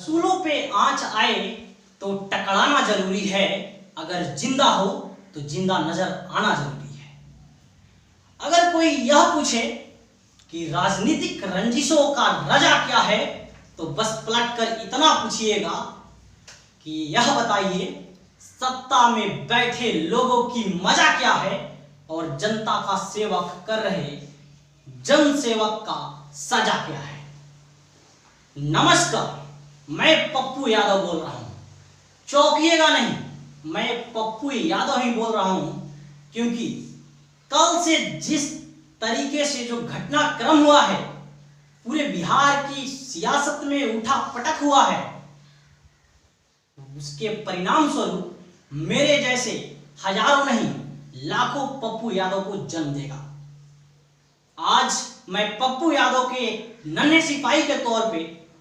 सूलों पे आंच आए तो टकराना जरूरी है, अगर जिंदा हो तो जिंदा नजर आना जरूरी है। अगर कोई यह पूछे कि राजनीतिक रंजिशों का रजा क्या है, तो बस पलटकर इतना पूछिएगा कि यह बताइए सत्ता में बैठे लोगों की मजा क्या है और जनता का सेवक कर रहे जन सेवक का सजा क्या है। नमस्कार, मैं पप्पू यादव बोल रहा हूं। चौंकिएगा नहीं, मैं पप्पू यादव ही बोल रहा हूं, क्योंकि कल से जिस तरीके से जो घटनाक्रम हुआ है, पूरे बिहार की सियासत में उठा पटक हुआ है, उसके परिणाम स्वरूप मेरे जैसे हजारों नहीं लाखों पप्पू यादव को जन्म देगा। आज मैं पप्पू यादव के नन्हे सिपाही के तौर पे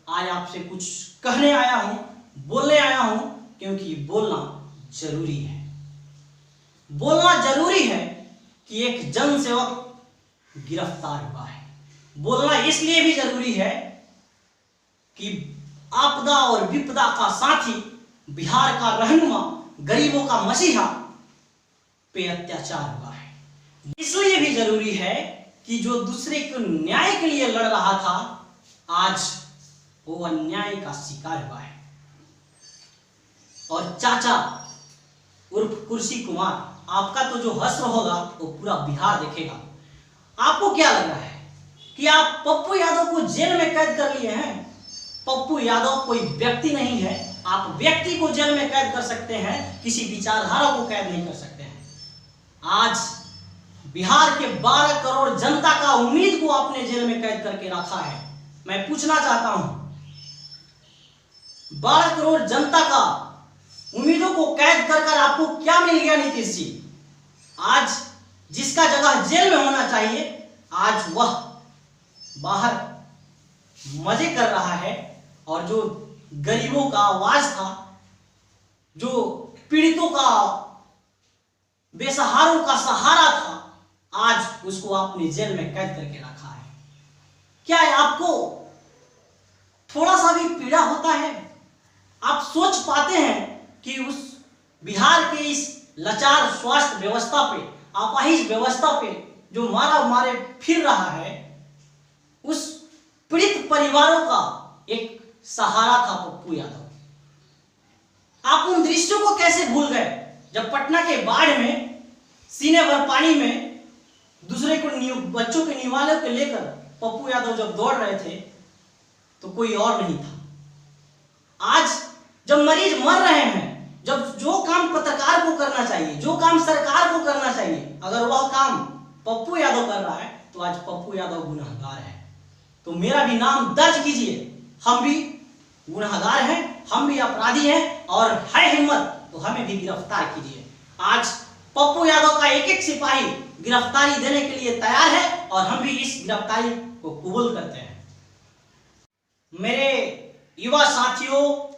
आज आपसे कुछ कहने आया हूं, बोलने आया हूं, क्योंकि बोलना जरूरी है। बोलना जरूरी है कि एक जन सेवक गिरफ्तार हुआ है। बोलना इसलिए भी जरूरी है कि आपदा और विपदा का साथी, बिहार का रहनुमा, गरीबों का मसीहा पे अत्याचार हुआ है। इसलिए भी जरूरी है कि जो दूसरे को न्याय के लिए लड़ रहा था, आज वो अन्याय का शिकार हुआ है। और चाचा उर्फ कुर्सी कुमार, आपका तो जो हश्र होगा वो पूरा बिहार देखेगा। आपको क्या लग रहा है कि आप पप्पू यादव को जेल में कैद कर लिए हैं? पप्पू यादव कोई व्यक्ति नहीं है। आप व्यक्ति को जेल में कैद कर सकते हैं, किसी विचारधारा को कैद नहीं कर सकते हैं। आज बिहार के 12 करोड़ जनता का उम्मीद को आपने जेल में कैद करके रखा है। मैं पूछना चाहता हूं, 12 करोड़ जनता का उम्मीदों को कैद कर कर आपको क्या मिल गया नीतीश जी? आज जिसका जगह जेल में होना चाहिए, आज वह बाहर मजे कर रहा है। और जो गरीबों का आवाज था, जो पीड़ितों का, बेसहारों का सहारा था, आज उसको आपने जेल में कैद करके रखा है। क्या है आपको थोड़ा सा भी पीड़ा होता है? आप सोच पाते हैं कि उस बिहार के इस लाचार स्वास्थ्य व्यवस्था पे, अपाहिज व्यवस्था पे जो मारा मारे फिर रहा है, उस पीड़ित परिवारों का एक सहारा था पप्पू यादव। आप उन दृश्यों को कैसे भूल गए जब पटना के बाढ़ में सीने भर पानी में दूसरे को बच्चों के निवाले को लेकर पप्पू यादव जब दौड़ रहे थे तो कोई और नहीं था। आज जब मरीज मर रहे हैं, जब जो काम पत्रकार को करना चाहिए, जो काम सरकार को करना चाहिए, अगर वह काम पप्पू यादव कर रहा है, तो आज पप्पू यादव गुनहगार है। तो मेरा भी नाम दर्ज कीजिए, हम भी गुनहगार हैं, हम भी अपराधी हैं, और है हिम्मत तो हमें भी गिरफ्तार कीजिए। आज पप्पू यादव का एक एक सिपाही गिरफ्तारी देने के लिए तैयार है, और हम भी इस गिरफ्तारी को कबूल करते हैं। मेरे युवा साथियों,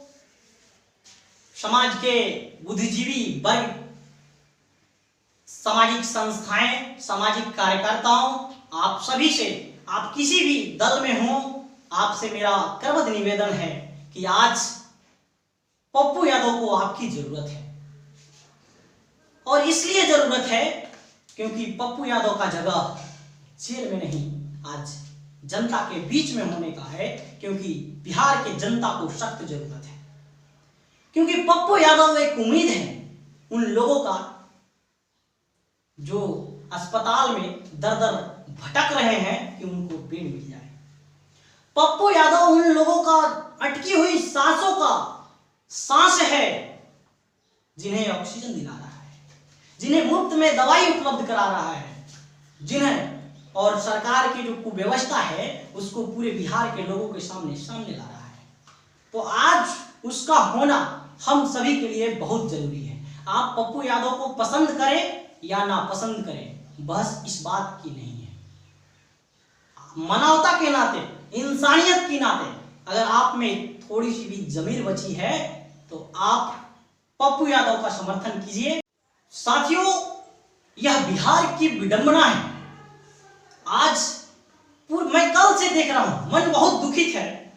समाज के बुद्धिजीवी वर्ग, सामाजिक संस्थाएं, सामाजिक कार्यकर्ताओं, आप सभी से, आप किसी भी दल में हो, आपसे मेरा करबद्ध निवेदन है कि आज पप्पू यादव को आपकी जरूरत है। और इसलिए जरूरत है क्योंकि पप्पू यादव का जगह जेल में नहीं, आज जनता के बीच में होने का है, क्योंकि बिहार के जनता को सख्त जरूरत है। क्योंकि पप्पू यादव एक उम्मीद है उन लोगों का जो अस्पताल में दर दर भटक रहे हैं कि उनको बेड मिल जाए। पप्पू यादव उन लोगों का अटकी हुई सांसों का सांस है, जिन्हें ऑक्सीजन दिला रहा है, जिन्हें मुफ्त में दवाई उपलब्ध करा रहा है, जिन्हें, और सरकार की जो कुव्यवस्था है उसको पूरे बिहार के लोगों के सामने ला रहा है। तो आज उसका होना हम सभी के लिए बहुत जरूरी है। आप पप्पू यादव को पसंद करें या ना पसंद करें, बहस इस बात की नहीं है। मानवता के नाते, इंसानियत के नाते, अगर आप में थोड़ी सी भी जमीर बची है तो आप पप्पू यादव का समर्थन कीजिए। साथियों, यह बिहार की विडंबना है। आज मैं कल से देख रहा हूं, मन बहुत दुखित है,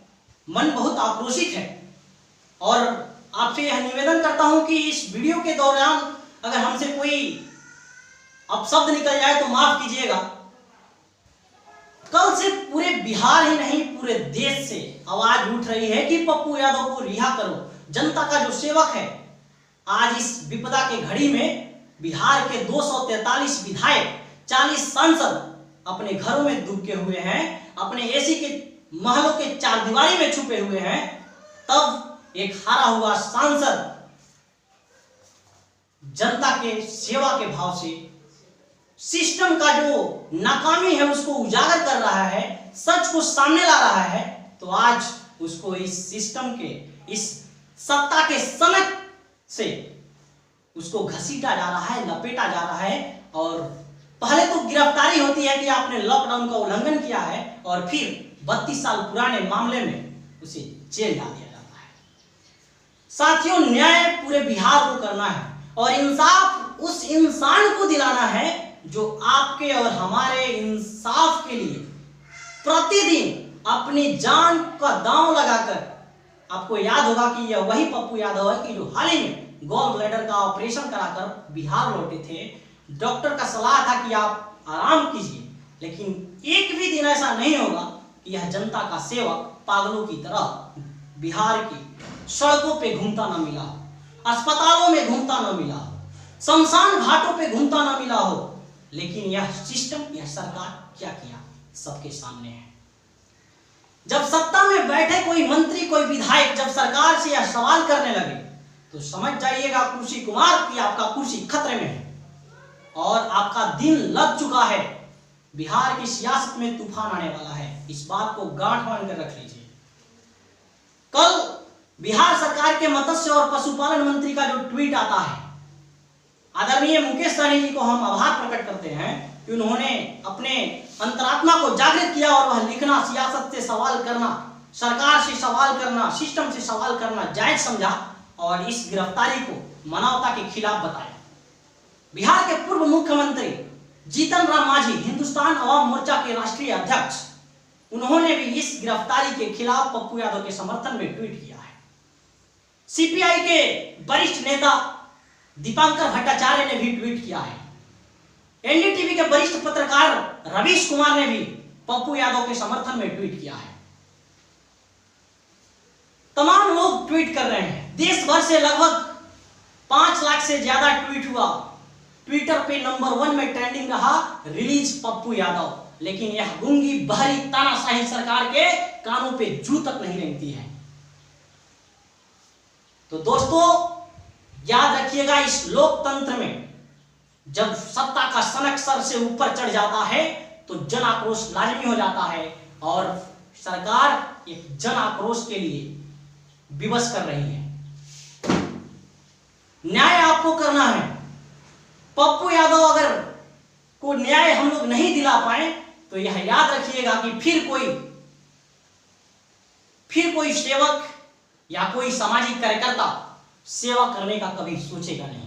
मन बहुत आक्रोशित है। और आपसे यह निवेदन करता हूं कि इस वीडियो के दौरान अगर हमसे कोई अपशब्द निकल जाए तो माफ कीजिएगा। कल से पूरे बिहार ही नहीं पूरे देश से आवाज उठ रही है कि पप्पू यादव को रिहा करो। जनता का जो सेवक है, आज इस विपदा के घड़ी में बिहार के 243 विधायक, 40 सांसद अपने घरों में दुबके हुए हैं, अपने एसी के महलों के चारदीवारी में छुपे हुए हैं। तब एक हारा हुआ सांसद जनता के सेवा के भाव से सिस्टम का जो नाकामी है उसको उजागर कर रहा है, सच को सामने ला रहा है, तो आज उसको इस सिस्टम के, इस सत्ता के सनक से उसको घसीटा जा रहा है, लपेटा जा रहा है। और पहले तो गिरफ्तारी होती है कि आपने लॉकडाउन का उल्लंघन किया है, और फिर 32 साल पुराने मामले में उसे जेल डाल दिया जाता है। साथियों, न्याय पूरे बिहार को करना है और इंसाफ उस इंसान को दिलाना है जो आपके और हमारे इंसाफ के लिए प्रतिदिन अपनी जान का दांव लगाकर, आपको याद होगा कि यह वही पप्पू यादव है कि जो हाल ही में गॉल ब्लैडर का ऑपरेशन कराकर बिहार लौटे थे। डॉक्टर का सलाह था कि आप आराम कीजिए, लेकिन एक भी दिन ऐसा नहीं होगा कि यह जनता का सेवक पागलों की तरह बिहार की सड़कों पे घूमता ना मिला हो, अस्पतालों में घूमता ना मिला हो, शमशान घाटों पे घूमता ना मिला हो। लेकिन यह सिस्टम, यह सरकार क्या किया सबके सामने है। जब सत्ता में बैठे कोई मंत्री, कोई विधायक जब सरकार से यह सवाल करने लगे तो समझ जाइएगा कुर्सी कुमार कि आपका कुर्सी खतरे में है और आपका दिन लग चुका है। बिहार की सियासत में तूफान आने वाला है, इस बात को गांठ बांध कर रख लीजिए। कल बिहार सरकार के मत्स्य और पशुपालन मंत्री का जो ट्वीट आता है, आदरणीय मुकेश सहनी जी को हम आभार प्रकट करते हैं कि उन्होंने अपने अंतरात्मा को जागृत किया और वह लिखना, सियासत से सवाल करना, सरकार से सवाल करना, सिस्टम से सवाल करना जायज समझा और इस गिरफ्तारी को मानवता के खिलाफ बताया। बिहार के पूर्व मुख्यमंत्री जीतन राम मांझी, हिंदुस्तान अवाम मोर्चा के राष्ट्रीय अध्यक्ष, उन्होंने भी इस गिरफ्तारी के खिलाफ पप्पू यादव के समर्थन में ट्वीट किया है। सीपीआई के वरिष्ठ नेता दीपांकर भट्टाचार्य ने भी ट्वीट किया है। एनडीटीवी के वरिष्ठ पत्रकार रवीश कुमार ने भी पप्पू यादव के समर्थन में ट्वीट किया है। तमाम लोग ट्वीट कर रहे हैं। देश भर से लगभग 5 लाख से ज्यादा ट्वीट हुआ। ट्विटर पे नंबर 1 में ट्रेंडिंग रहा रिलीज पप्पू यादव। लेकिन यह गूंगी बहरी तानाशाही सरकार के कानों पे जू तक नहीं रेंगती है। तो दोस्तों, याद रखिएगा, इस लोकतंत्र में जब सत्ता का सनक सर से ऊपर चढ़ जाता है तो जन आक्रोश लाजमी हो जाता है और सरकार एक जन आक्रोश के लिए विवश कर रही है। न्याय आपको करना है। पप्पू यादव अगर को न्याय हम लोग नहीं दिला पाए तो यह याद रखिएगा कि फिर कोई सेवक या कोई सामाजिक कार्यकर्ता सेवा करने का कभी सोचेगा नहीं।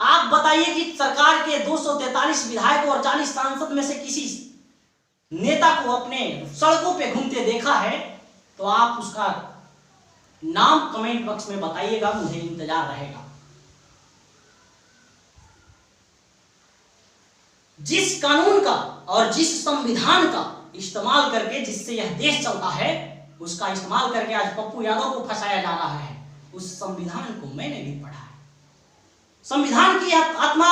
आप बताइए कि सरकार के 243 विधायकों और 40 सांसद में से किसी नेता को अपने सड़कों पे घूमते देखा है तो आप उसका नाम कमेंट बॉक्स में बताइएगा, मुझे इंतजार रहेगा। जिस कानून का और जिस संविधान का इस्तेमाल करके जिससे यह देश चलता है, उसका इस्तेमाल करके आज पप्पू यादव को फंसाया जा रहा है। उस संविधान को मैंने भी पढ़ा है। संविधान की आत्मा,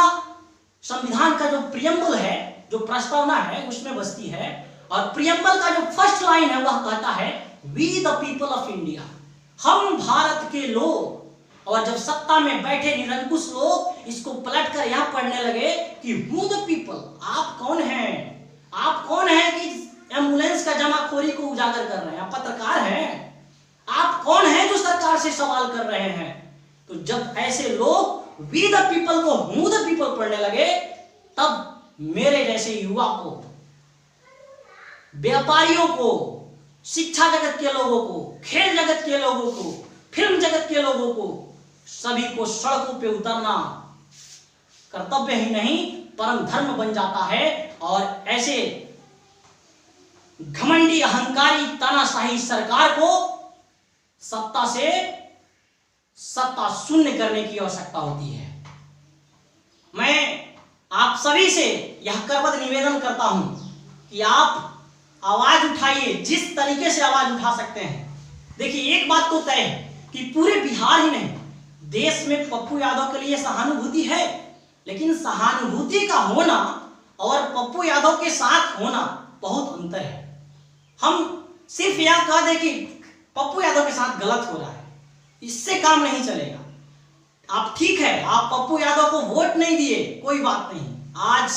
संविधान का जो प्रियम्बल है, जो प्रस्तावना है, उसमें बसती है। और प्रियम्बल का जो फर्स्ट लाइन है वह कहता है we the people of India, हम भारत के लोग। और जब सत्ता में बैठे निरंकुश लोग इसको पलटकर यह पढ़ने लगे कि हु द पीपल, आप कौन हैं? आप कौन हैं कि एम्बुलेंस का जमाखोरी को उजागर कर रहे हैं? आप पत्रकार हैं? आप कौन हैं जो सरकार से सवाल कर रहे हैं? तो जब ऐसे लोग वी द पीपल को हु द पीपल पढ़ने लगे, तब मेरे जैसे युवा को, व्यापारियों को, शिक्षा जगत के लोगों को, खेल जगत के लोगों को, फिल्म जगत के लोगों को, सभी को सड़कों पे उतरना कर्तव्य ही नहीं परम धर्म बन जाता है। और ऐसे घमंडी, अहंकारी, तानाशाही सरकार को सत्ता से सत्ता शून्य करने की आवश्यकता होती है। मैं आप सभी से यह करबद्ध निवेदन करता हूं कि आप आवाज उठाइए, जिस तरीके से आवाज उठा सकते हैं। देखिए, एक बात तो तय है कि पूरे बिहार ही नहीं, देश में पप्पू यादव के लिए सहानुभूति है, लेकिन सहानुभूति का होना और पप्पू यादव के साथ होना बहुत अंतर है। हम सिर्फ यह कह दें कि पप्पू यादव के साथ गलत हो रहा है, इससे काम नहीं चलेगा। आप ठीक है, आप पप्पू यादव को वोट नहीं दिए, कोई बात नहीं, आज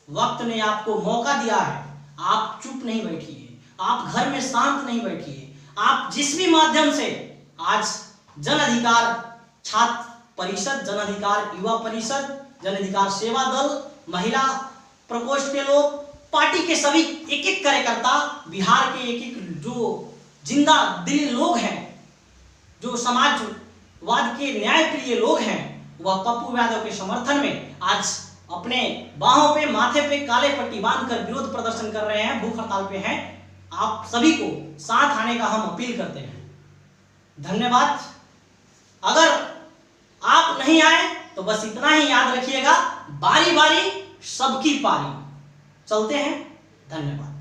वक्त ने आपको मौका दिया है। आप चुप नहीं बैठिए, आप घर में शांत नहीं बैठिए। आप जिस भी माध्यम से आज जन अधिकार छात्र परिषद, जन अधिकार युवा परिषद, जन अधिकार सेवा दल, महिला प्रकोष्ठ के लोग, पार्टी के सभी एक एक कार्यकर्ता, बिहार के एक एक जो जिंदा दिली लोग हैं, जो समाजवाद के न्याय प्रिय लोग हैं, वह पप्पू यादव के समर्थन में आज अपने बाहों पे, माथे पे काले पट्टी बांधकर विरोध प्रदर्शन कर रहे हैं, भूख हड़ताल पे हैं। आप सभी को साथ आने का हम अपील करते हैं। धन्यवाद। अगर आप नहीं आए तो बस इतना ही याद रखिएगा, बारी बारी सबकी पारी। चलते हैं, धन्यवाद।